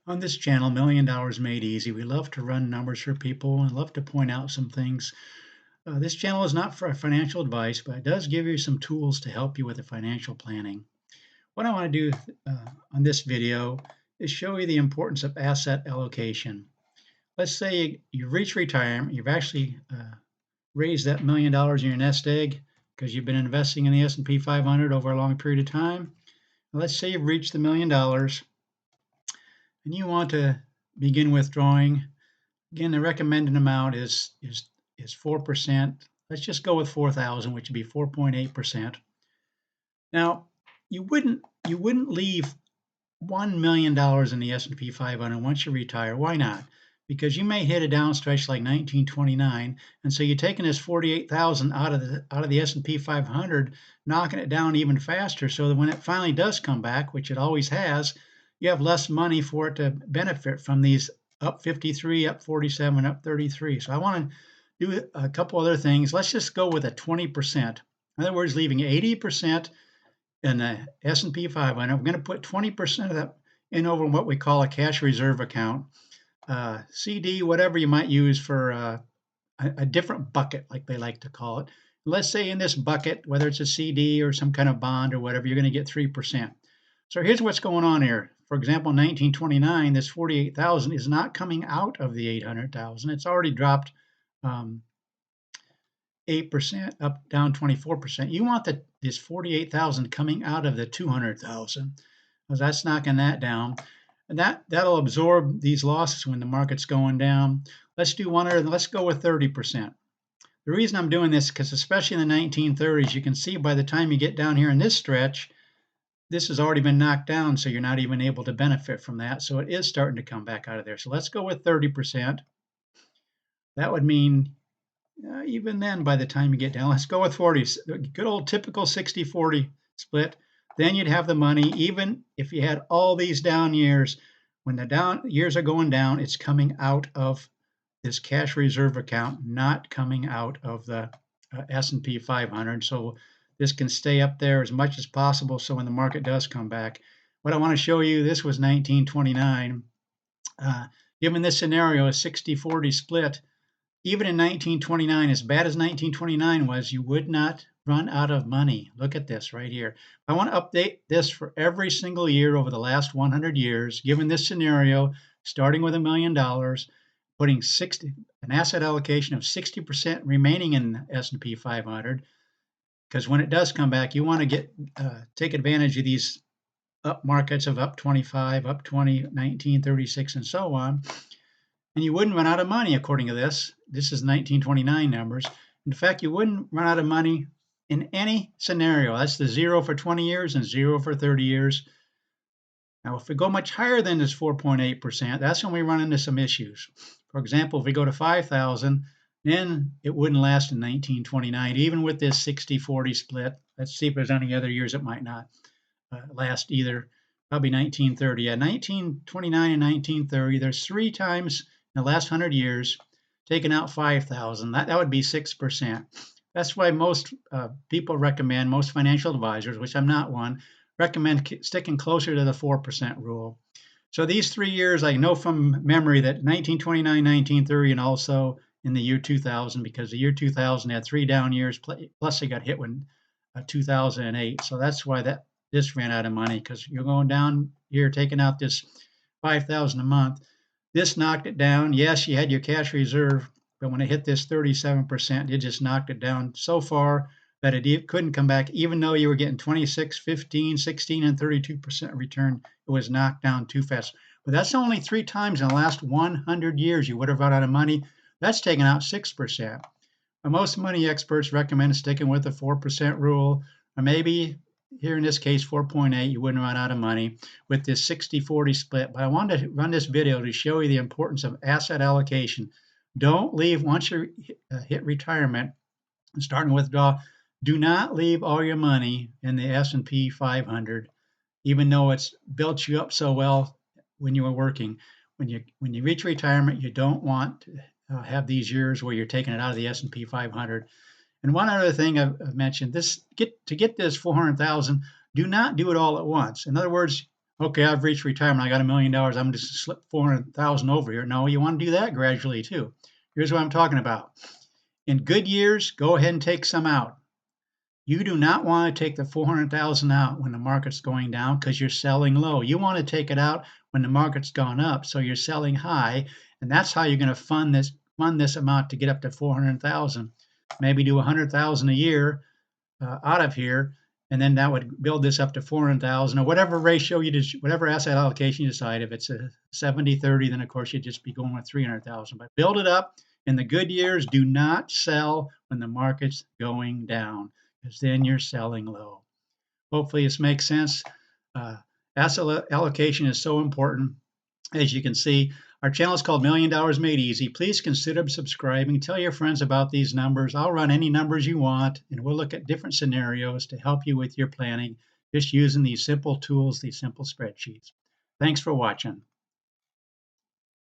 On this channel, $1 Million Made Easy, we love to run numbers for people and love to point out some things. This channel is not for financial advice, but it does give you some tools to help you with the financial planning. What I want to do on this video is show you the importance of asset allocation. Let's say you've reached retirement, you've actually raised that $1 million in your nest egg because you've been investing in the S&P 500 over a long period of time. Let's say you've reached the $1 million and you want to begin withdrawing. Again, the recommended amount is 4%. Let's just go with 4,000, which would be 4.8%. Now, you wouldn't leave $1 million in the S&P 500 once you retire. Why not? Because you may hit a down stretch like 1929, and so you're taking this 48,000 out of the S&P 500, knocking it down even faster, so that when it finally does come back, which it always has, you have less money for it to benefit from these up 53, up 47, up 33. So I want to do a couple other things. Let's just go with a 20%. In other words, leaving 80% in the S&P 500. We're going to put 20% of that in over what we call a cash reserve account, CD, whatever you might use for a different bucket, like they like to call it. Let's say in this bucket, whether it's a CD or some kind of bond or whatever, you're going to get 3%. So here's what's going on here. For example, in 1929, this 48,000 is not coming out of the 800,000. It's already dropped 8%, up down 24%. You want this 48,000 coming out of the 200,000, because that's knocking that down. And that'll absorb these losses when the market's going down. Let's do let's go with 30%. The reason I'm doing this, because especially in the 1930s, you can see by the time you get down here in this stretch, this has already been knocked down, so you're not even able to benefit from that. So it is starting to come back out of there. So let's go with 30%. That would mean even then, by the time you get down, let's go with 40. Good old typical 60-40 split. Then you'd have the money, even if you had all these down years. When the down years are going down, it's coming out of this cash reserve account, not coming out of the S&P 500. So this can stay up there as much as possible. So when the market does come back, what I want to show you, this was 1929. Given this scenario, a 60-40 split, even in 1929, as bad as 1929 was, you would not run out of money. Look at this right here. I want to update this for every single year over the last 100 years, given this scenario, starting with $1 million, putting an asset allocation of 60% remaining in S&P 500, because when it does come back, you want to take advantage of these up markets of up 25, up 20, 19, 36, and so on. And you wouldn't run out of money according to this. This is 1929 numbers. In fact, you wouldn't run out of money in any scenario. That's the 0 for 20 years and 0 for 30 years. Now, if we go much higher than this 4.8%, that's when we run into some issues. For example, if we go to 5,000, then it wouldn't last in 1929, even with this 60-40 split. Let's see if there's any other years it might not last either. Probably 1930. Yeah, 1929 and 1930, there's 3 times in the last 100 years taking out 5,000. That would be 6%. That's why most people recommend, most financial advisors, which I'm not one, recommend sticking closer to the 4% rule. So these 3 years, I know from memory that 1929, 1930, and also in the year 2000, because the year 2000 had 3 down years, plus they got hit when 2008. So that's why this ran out of money, because you're going down here taking out this 5,000 a month. This knocked it down. Yes, you had your cash reserve, but when it hit this 37%, it just knocked it down so far that it couldn't come back, even though you were getting 26, 15, 16, and 32% return. It was knocked down too fast. But that's only 3 times in the last 100 years you would have run out of money. That's taken out 6%. But most money experts recommend sticking with the 4% rule, or maybe here in this case 4.8, you wouldn't run out of money with this 60-40 split. But I wanted to run this video to show you the importance of asset allocation. Don't leave once you hit retirement and starting to withdraw. Do not leave all your money in the S&P 500, even though it's built you up so well when you were working. When you reach retirement, you don't want to have these years where you're taking it out of the S&P 500. And one other thing I've mentioned, to get this 400,000, do not do it all at once. In other words, okay, I've reached retirement. I got $1 million. I'm just slip 400,000 over here. No, you want to do that gradually too. Here's what I'm talking about. In good years, go ahead and take some out. You do not want to take the 400,000 out when the market's going down because you're selling low. You want to take it out when the market's gone up, so you're selling high, and that's how you're going to fund this amount to get up to 400,000. Maybe do 100,000 a year out of here, and then that would build this up to 400,000 or whatever ratio you just, whatever asset allocation you decide. If it's a 70-30, then of course you'd just be going with 300,000. But build it up in the good years. Do not sell when the market's going down, because then you're selling low. Hopefully this makes sense. Uh, Asset allocation is so important. As you can see, our channel is called $1 Million Made Easy. Please consider subscribing. Tell your friends about these numbers. I'll run any numbers you want, and we'll look at different scenarios to help you with your planning, just using these simple tools, these simple spreadsheets. Thanks for watching.